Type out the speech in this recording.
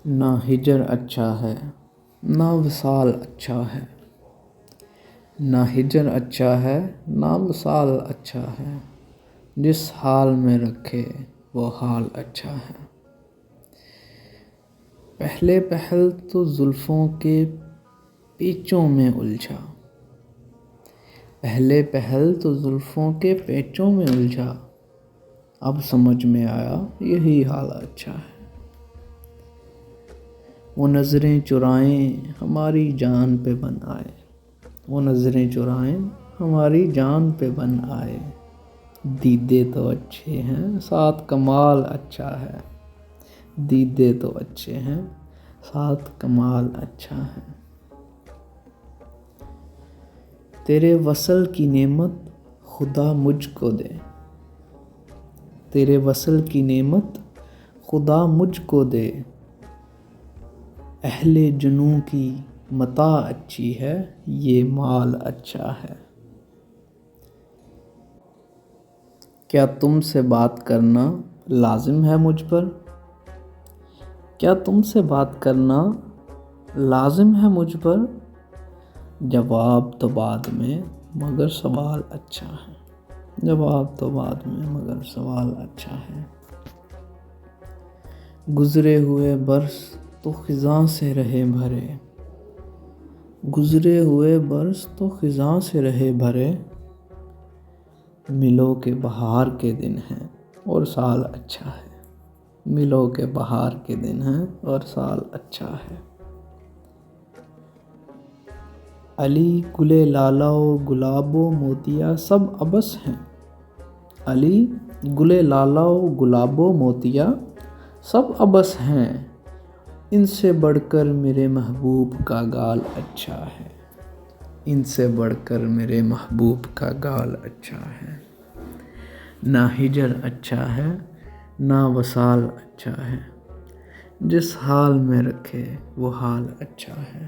نہ ہجر اچھا ہے نہ وصال اچھا ہے، نہ ہجر اچھا ہے نہ وصال اچھا ہے، جس حال میں رکھے وہ حال اچھا ہے۔ پہلے پہل تو زلفوں کے پیچوں میں الجھا، پہلے پہل تو زلفوں کے پیچوں میں الجھا، اب سمجھ میں آیا یہی حال اچھا ہے۔ وہ نظریں چرائیں ہماری جان پہ بن آئے، وہ نظریں چرائیں ہماری جان پہ بن آئے، دیدے تو اچھے ہیں ساتھ کمال اچھا ہے، دیدے تو اچھے ہیں ساتھ کمال اچھا ہے۔ تیرے وصل کی نعمت خدا مجھ کو دے، تیرے وصل کی نعمت خدا مجھ کو دے، اہل جنوں کی متاع اچھی ہے یہ مال اچھا ہے۔ کیا تم سے بات کرنا لازم ہے مجھ پر، کیا تم سے بات کرنا لازم ہے مجھ پر، جواب تو بعد میں مگر سوال اچھا ہے، جواب تو بعد میں مگر سوال اچھا ہے۔ گزرے ہوئے برس تو خزاں سے رہے بھرے، گزرے ہوئے برس تو خزاں سے رہے بھرے، ملو کہ بہار کے دن ہیں اور سال اچھا ہے، ملو کہ بہار کے دن ہیں اور سال اچھا ہے۔ علی گلے لالہ و گلاب و موتیا سب عبث ہیں، علی گلے لالہ و گلاب و موتیا سب عبث ہیں، ان سے بڑھ کر میرے محبوب کا گال اچھا ہے، ان سے بڑھ کر میرے محبوب کا گال اچھا ہے۔ نہ ہجر اچھا ہے نہ وصال اچھا ہے، جس حال میں رکھے وہ حال اچھا ہے۔